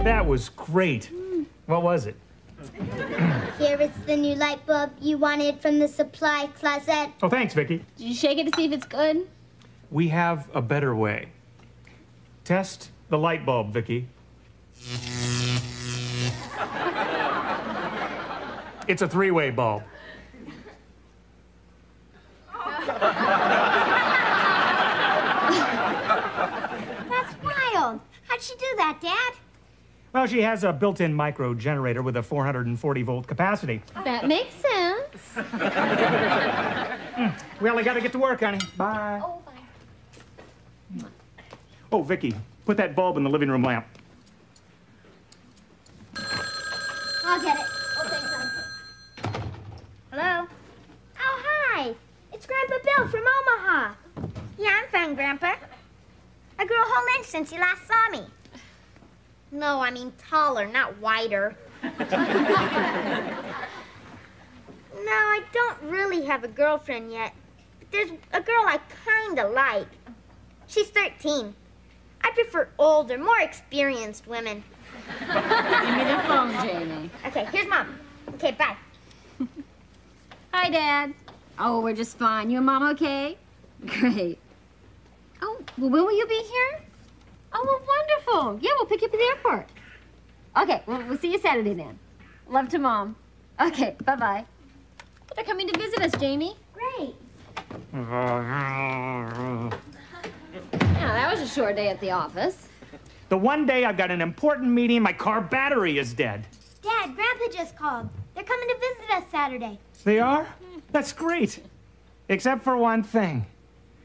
That was great. What was it? Here is the new light bulb you wanted from the supply closet. Oh, thanks, Vicky. Did you shake it to see if it's good? We have a better way. Test the light bulb, Vicky. It's a three-way bulb. That's wild. How'd she do that, Dad? Well, she has a built-in micro generator with a 440-volt capacity. That makes sense. Well, I gotta get to work, honey. Bye. Oh, bye. Oh, Vicky, put that bulb in the living room lamp. I'll get it. Okay, son. Hello? Oh, hi. It's Grandpa Bill from Omaha. Yeah, I'm fine, Grandpa. I grew a whole inch since you last saw me. No, I mean taller, not wider. No, I don't really have a girlfriend yet. But there's a girl I kinda like. She's 13. I prefer older, more experienced women. Give me the phone, Jamie. Okay, here's Mom. Okay, bye. Hi, Dad. Oh, we're just fine. You and Mom okay? Great. Oh, well, when will you be here? Oh, well, wonderful. Yeah, we'll pick you up at the airport. Okay, well, we'll see you Saturday then. Love to Mom. Okay, bye-bye. They're coming to visit us, Jamie. Great. Yeah, that was a short day at the office. The one day I've got an important meeting and my car battery is dead. Dad, Grandpa just called. They're coming to visit us Saturday. They are? That's great. Except for one thing.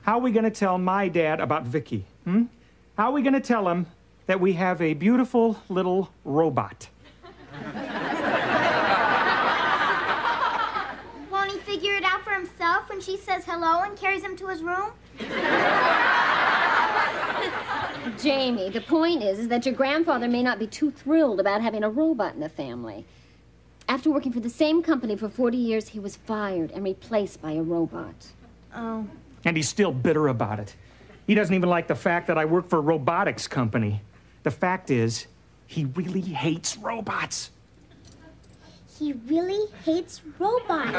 How are we going to tell my dad about Vicky? How are we going to tell him that we have a beautiful little robot? Won't he figure it out for himself when she says hello and carries him to his room? Jamie, the point is that your grandfather may not be too thrilled about having a robot in the family. After working for the same company for 40 years, he was fired and replaced by a robot. Oh. And he's still bitter about it. He doesn't even like the fact that I work for a robotics company. The fact is, he really hates robots. He really hates robots.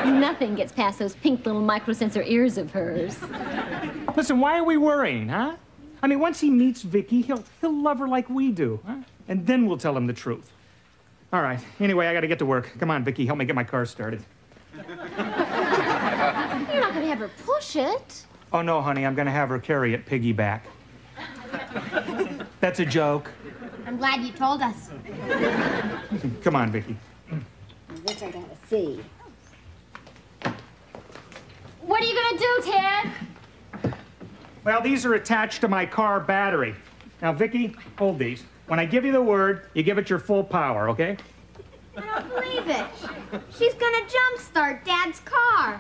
Nothing gets past those pink little microsensor ears of hers. Listen, why are we worrying, huh? I mean, once he meets Vicky, he'll love her like we do, huh? And then we'll tell him the truth. All right. Anyway, I got to get to work. Come on, Vicky, help me get my car started. You're not going to have her push it. Oh, no, honey, I'm going to have her carry it piggyback. That's a joke. I'm glad you told us. Come on, Vicky. This I got to see. What are you going to do, Ted? Well, these are attached to my car battery. Now, Vicky, hold these. When I give you the word, you give it your full power, okay? I don't believe it. She's gonna jumpstart Dad's car.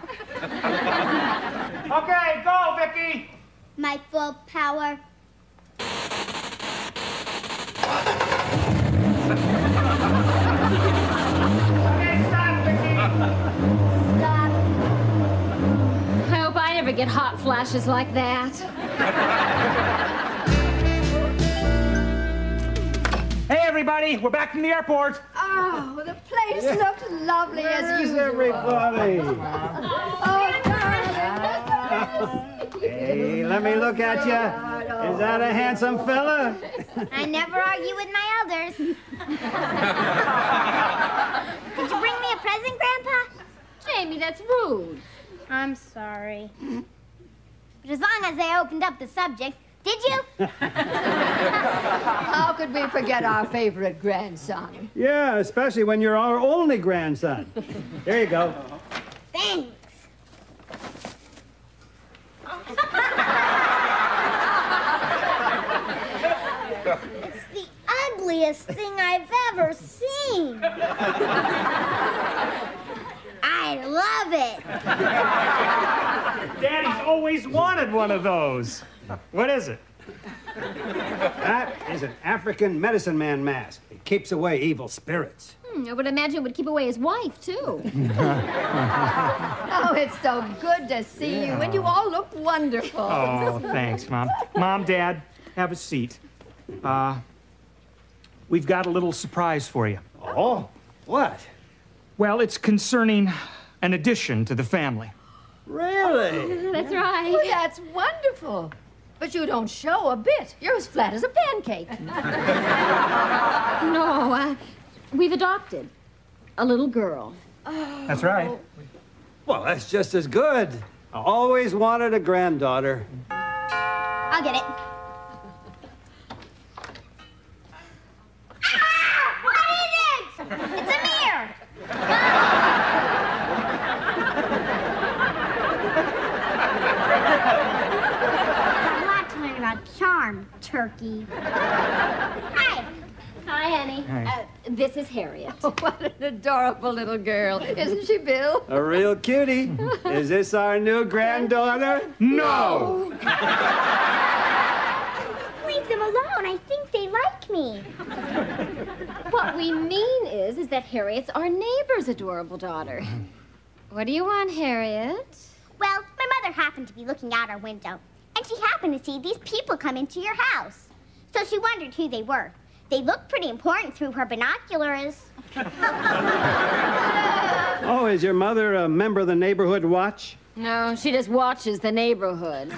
Okay, go, Vicky! My full power. Okay, stop, Vicky! Stop. I hope I never get hot flashes like that. Hey, everybody, we're back from the airport. Oh, the place looks lovely as usual. Everybody. Oh, darling. Hey, let me look at you. Is that a handsome fella? I never argue with my elders. Did you bring me a present, Grandpa? Jamie, that's rude. I'm sorry. But as long as they opened up the subject, did you? How could we forget our favorite grandson? Yeah, especially when you're our only grandson. There you go. Thanks. It's the ugliest thing I've ever seen. I love it. Daddy's always wanted one of those. What is it? That is an African medicine man mask. It keeps away evil spirits. I would imagine it would keep away his wife, too. Oh, it's so good to see you, and you all look wonderful. Oh, thanks, Mom. Mom, Dad, have a seat. We've got a little surprise for you. Oh, what? Well, it's concerning an addition to the family. Really? That's right. Oh, that's wonderful. But you don't show a bit. You're as flat as a pancake. No, we've adopted a little girl. That's right. Well, that's just as good. I always wanted a granddaughter. I'll get it. What is it? It's Amir. A lot to learn about charm, turkey. Hi. Hi, Annie. Hi. This is Harriet. What an adorable little girl. Isn't she, Bill? A real cutie. Is this our new granddaughter? No! Leave them alone. I think they like me. What we mean is that Harriet's our neighbor's adorable daughter. What do you want, Harriet? Well, my mother happened to be looking out our window, and she happened to see these people come into your house. So she wondered who they were. They looked pretty important through her binoculars. Oh, is your mother a member of the neighborhood watch? No, she just watches the neighborhood.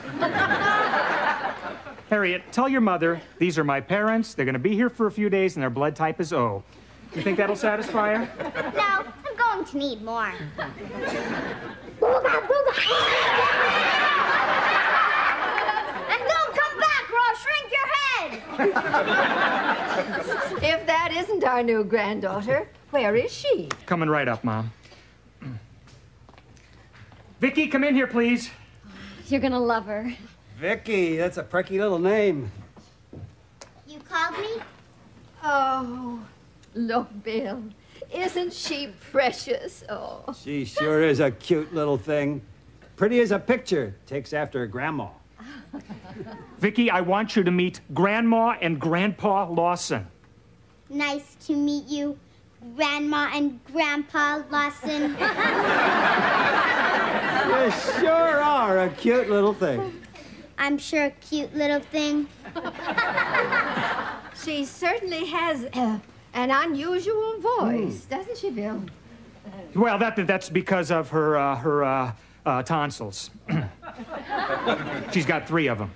Harriet, tell your mother these are my parents. They're going to be here for a few days, and their blood type is O. You think that'll satisfy her? No, I'm going to need more. And don't come back or I'll shrink your head. If that isn't our new granddaughter, where is she? Coming right up, Mom. Vicky, come in here, please. You're gonna love her. Vicky, that's a perky little name. You called me? Oh, look, Bill. Isn't she precious? Oh. She sure is a cute little thing. Pretty as a picture. Takes after her grandma. Vicky, I want you to meet Grandma and Grandpa Lawson. Nice to meet you, Grandma and Grandpa Lawson. You sure are a cute little thing. I'm sure a cute little thing. She certainly has an unusual voice, doesn't she, Bill? Well, that's because of her tonsils. She's got 3 of them.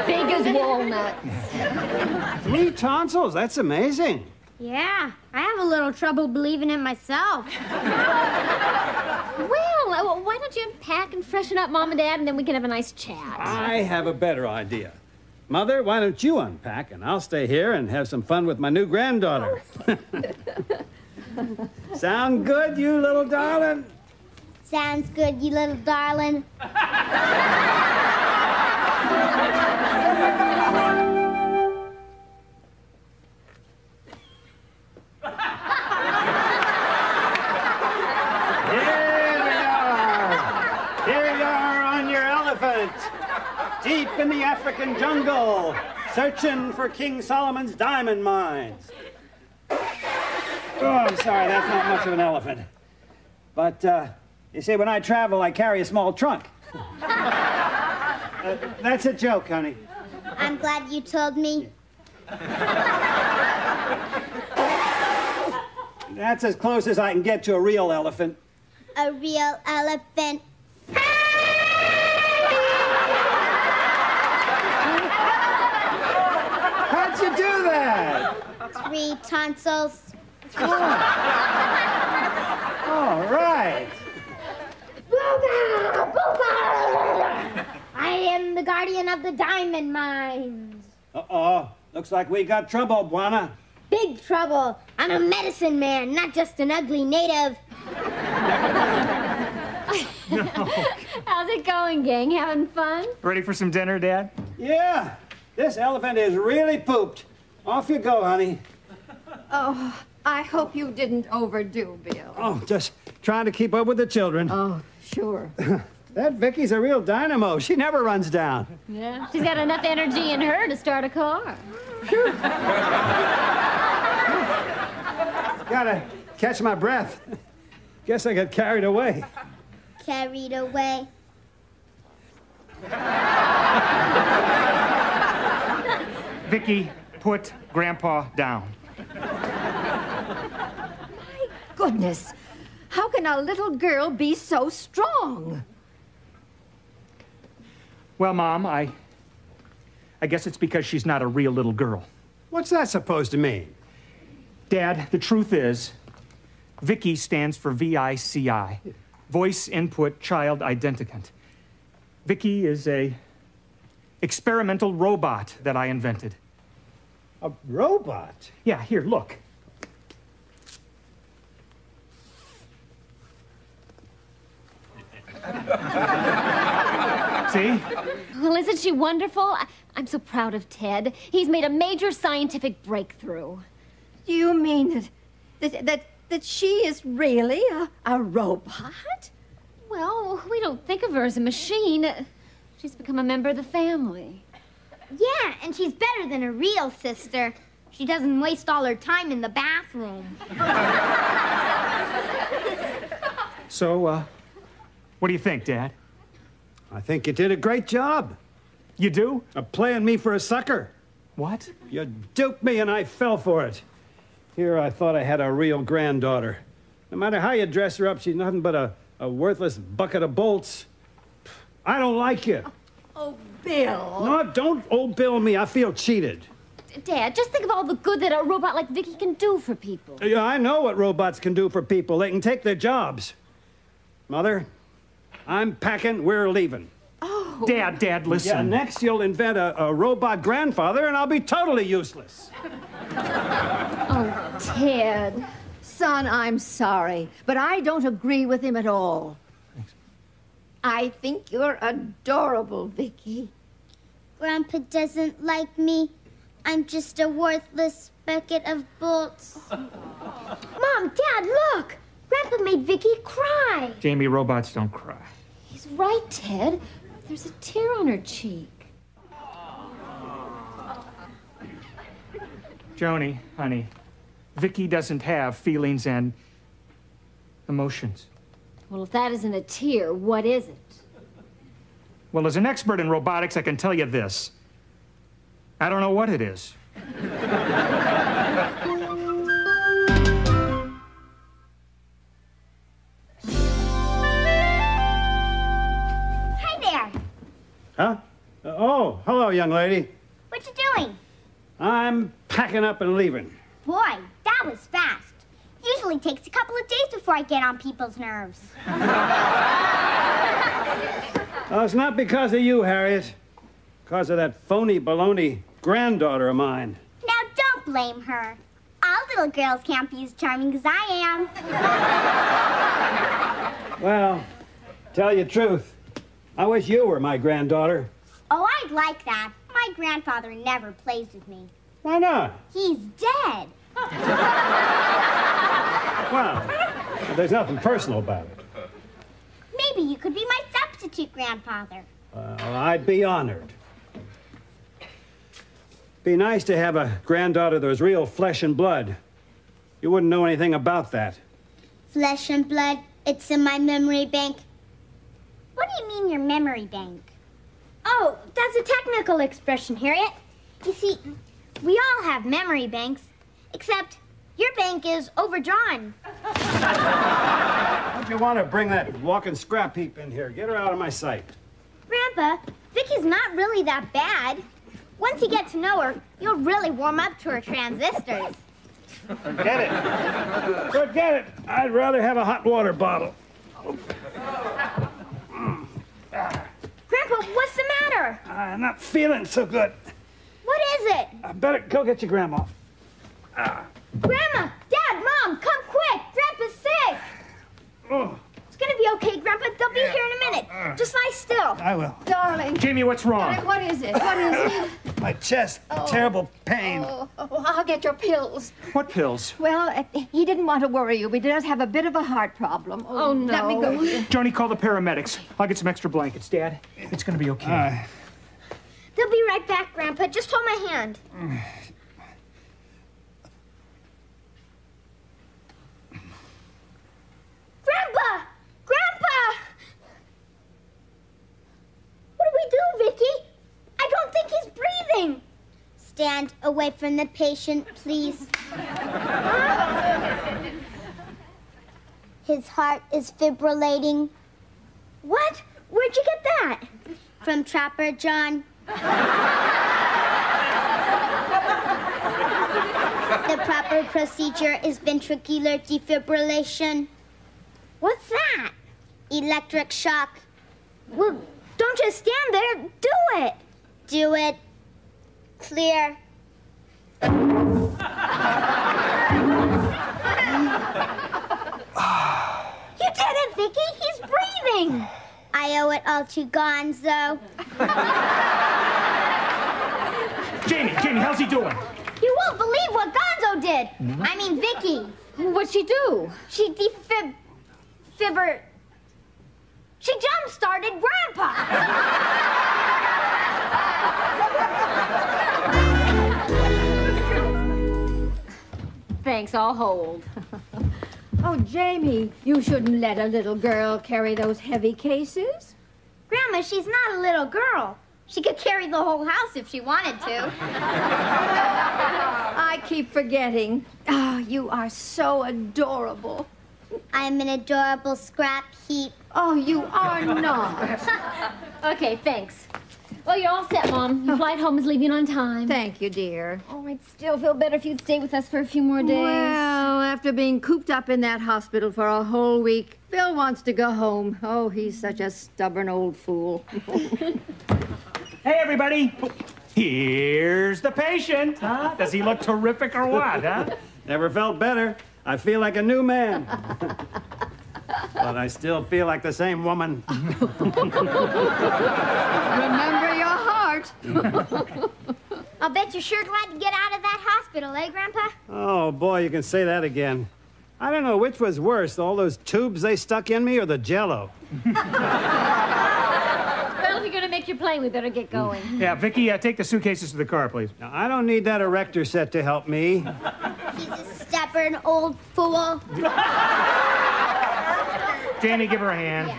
Big as walnuts. 3 tonsils? That's amazing. Yeah, I have a little trouble believing it myself. Well, why don't you unpack and freshen up, Mom and Dad, and then we can have a nice chat. I have a better idea. Mother, why don't you unpack and I'll stay here and have some fun with my new granddaughter. Sound good, you little darling? Sounds good, you little darling. Deep in the African jungle, searching for King Solomon's diamond mines. Oh, I'm sorry, that's not much of an elephant. But, you see, when I travel, I carry a small trunk. That's a joke, honey. I'm glad you told me. That's as close as I can get to a real elephant. A real elephant. How'd you do that? 3 tonsils. All right. I am the guardian of the diamond mines. Uh-oh. Looks like we got trouble, Buana. Big trouble. I'm a medicine man, not just an ugly native. How's it going, gang? Having fun? Ready for some dinner, Dad? Yeah. This elephant is really pooped. Off you go, honey. Oh, I hope you didn't overdo, Bill. Oh, just trying to keep up with the children. Oh, sure. That Vicky's a real dynamo. She never runs down. Yeah. She's got enough energy in her to start a car. Gotta catch my breath. Guess I got carried away. Carried away. Vicky, put Grandpa down. Goodness, how can a little girl be so strong? Well, Mom, I guess it's because she's not a real little girl. What's that supposed to mean? Dad, the truth is, Vicky stands for VICI, Voice Input Child Identicant. Vicky is a experimental robot that I invented. A robot? Yeah, here, look. See? Well, isn't she wonderful? I'm so proud of Ted. He's made a major scientific breakthrough. Do you mean that she is really a robot? Well, we don't think of her as a machine. She's become a member of the family. Yeah, and she's better than a real sister. She doesn't waste all her time in the bathroom. So, what do you think, Dad? I think you did a great job You do? of playing me for a sucker. What? You duped me and I fell for it. Here I thought I had a real granddaughter. No matter how you dress her up, she's nothing but a worthless bucket of bolts. I don't like you. Oh, Bill. No, don't old Bill me. I feel cheated. Dad, just think of all the good that a robot like Vicky can do for people. Yeah, I know what robots can do for people. They can take their jobs. Mother, I'm packing. We're leaving. Dad, listen. Yeah, next you'll invent a robot grandfather and I'll be totally useless. Oh, Ted. Son, I'm sorry, but I don't agree with him at all. Thanks. I think you're adorable, Vicky. Grandpa doesn't like me. I'm just a worthless bucket of bolts. Mom, Dad, look! Grandpa made Vicky cry. Jamie, robots don't cry. He's right, Ted. There's a tear on her cheek. Joni, honey, Vicky doesn't have feelings and emotions. Well, if that isn't a tear, what is it? Well, as an expert in robotics, I can tell you this. I don't know what it is. Hi there. Huh? Oh, hello, young lady. What you doing? I'm packing up and leaving. Boy, that was fast. Usually takes a couple of days before I get on people's nerves. Oh, it's not because of you, Harriet. Because of that phony baloney granddaughter of mine. Now don't blame her. All little girls can't be as charming as I am. Well, tell you the truth, I wish you were my granddaughter. Oh, I'd like that. My grandfather never plays with me. Why not? He's dead. Well, there's nothing personal about it. Maybe you could be my substitute grandfather. Well, I'd be honored. Be nice to have a granddaughter that was real flesh and blood. You wouldn't know anything about that. Flesh and blood, it's in my memory bank. What do you mean your memory bank? Oh, that's a technical expression, Harriet. You see, we all have memory banks, except your bank is overdrawn. Don't you want to bring that walking scrap heap in here? Get her out of my sight. Grandpa, Vicky's not really that bad. Once you get to know her, you'll really warm up to her transistors. Forget it. Forget it. I'd rather have a hot water bottle. Grandpa, what's the matter? I'm not feeling so good. What is it? I better go get your grandma. Grandma, Dad, Mom, come quick. Grandpa's sick. Oh, It's gonna be okay, Grandpa. They'll be here in a minute. Just lie still. I will. Darling, Jamie, what's wrong? what is it? What is it? My chest, terrible pain. Oh, I'll get your pills. What pills? Well, he didn't want to worry you, but he does have a bit of a heart problem. Oh, no. Let me go. Joni, call the paramedics. I'll get some extra blankets. Dad, it's gonna be okay. They'll be right back, Grandpa. Just hold my hand. Grandpa! Grandpa! What do we do, Vicky? stand away from the patient, please? His heart is fibrillating. What? Where'd you get that? From Trapper John. The proper procedure is ventricular defibrillation. What's that? Electric shock. Well, don't just stand there. Do it. Do it. Clear. You did it, Vicky. He's breathing. I owe it all to Gonzo. Jamie, how's he doing? You won't believe what Gonzo did. I mean, Vicky. What'd she do? She She jump-started Grandpa. Thanks, I'll hold. Oh, Jamie, you shouldn't let a little girl carry those heavy cases. Grandma, she's not a little girl. She could carry the whole house if she wanted to. I keep forgetting. Oh, you are so adorable. I'm an adorable scrap heap. Oh, you are not. Okay, thanks. Well, you're all set, Mom. Your flight home is leaving on time. Thank you, dear. Oh, I'd still feel better if you'd stay with us for a few more days. Well, after being cooped up in that hospital for a whole week, Bill wants to go home. Oh, he's such a stubborn old fool. Hey, everybody. Here's the patient. Huh? Does he look terrific or what, huh? Never felt better. I feel like a new man. But I still feel like the same woman. Remember your heart. I'll bet you're sure glad to get out of that hospital, eh, Grandpa? Oh, boy, you can say that again. I don't know which was worse, all those tubes they stuck in me or the Jell-O. Well, if you're going to make your plane, we better get going. Yeah, Vicky, take the suitcases to the car, please. Now, I don't need that erector set to help me. He's a stubborn old fool. Jamie, give her a hand.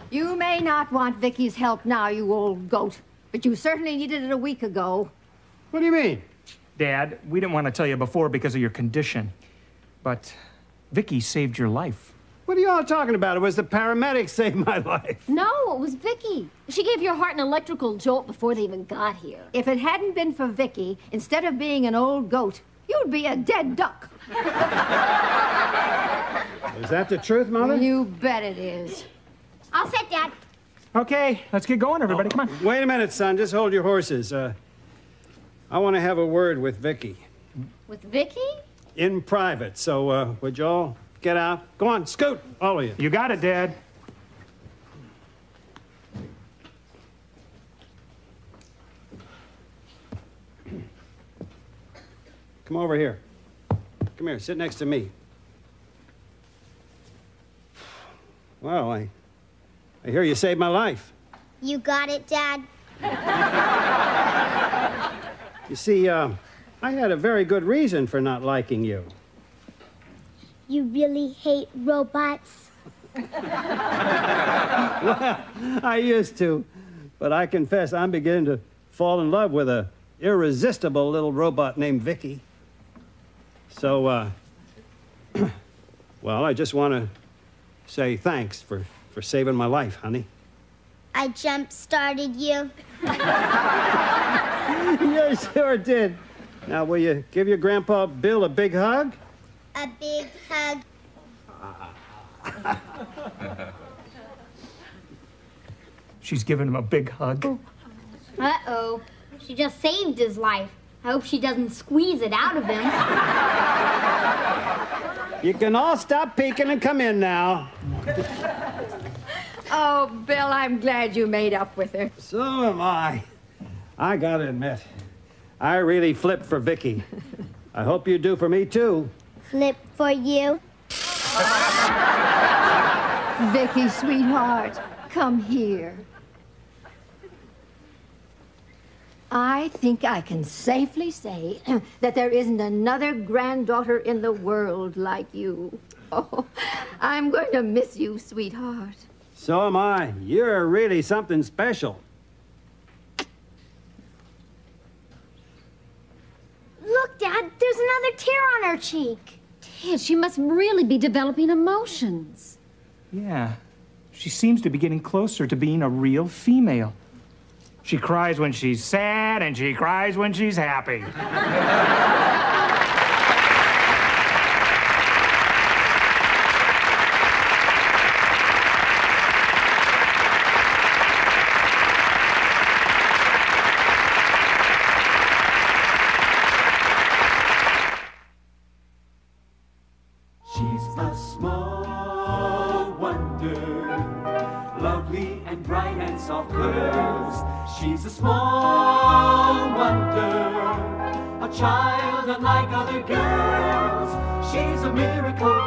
You may not want Vicky's help now, you old goat, but you certainly needed it a week ago. What do you mean? Dad, we didn't want to tell you before because of your condition, but Vicky saved your life. What are you all talking about? It was the paramedics saved my life. No, it was Vicky. She gave your heart an electrical jolt before they even got here. If it hadn't been for Vicky, instead of being an old goat, you'd be a dead duck. Is that the truth, Mother? You bet it is. All set, Dad. Okay, let's get going, everybody. Come on. Wait a minute, son. Just hold your horses. I want to have a word with Vicky. With Vicky? In private. So, would you all get out? Go on, scoot, all of you. You got it, Dad. Come over here. Come here, sit next to me. Well, I hear you saved my life. You got it, Dad? You see, I had a very good reason for not liking you. You really hate robots? Well, I used to, but I confess I'm beginning to fall in love with a irresistible little robot named Vicky. So, well, I just want to say thanks for saving my life, honey. I jump-started you. You sure did. Now, will you give your Grandpa Bill a big hug? A big hug. She's giving him a big hug. Uh-oh. She just saved his life. I hope she doesn't squeeze it out of him. You can all stop peeking and come in now. Oh, Bill, I'm glad you made up with her. So am I. I gotta admit, I really flipped for Vicky. I hope you do for me, too. Flip for you. Vicky, sweetheart, come here. I think I can safely say that there isn't another granddaughter in the world like you. Oh, I'm going to miss you, sweetheart. So am I. You're really something special. tear on her cheek. Ted, she must really be developing emotions. Yeah. She seems to be getting closer to being a real female. She cries when she's sad, and she cries when she's happy. She's a small wonder, lovely and bright and soft curves. She's a small wonder, a child unlike other girls. She's a miracle,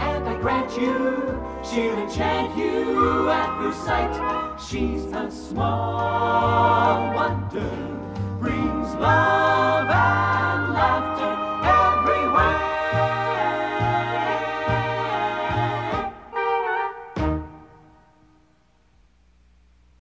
and I grant you, she'll enchant you at first sight. She's a small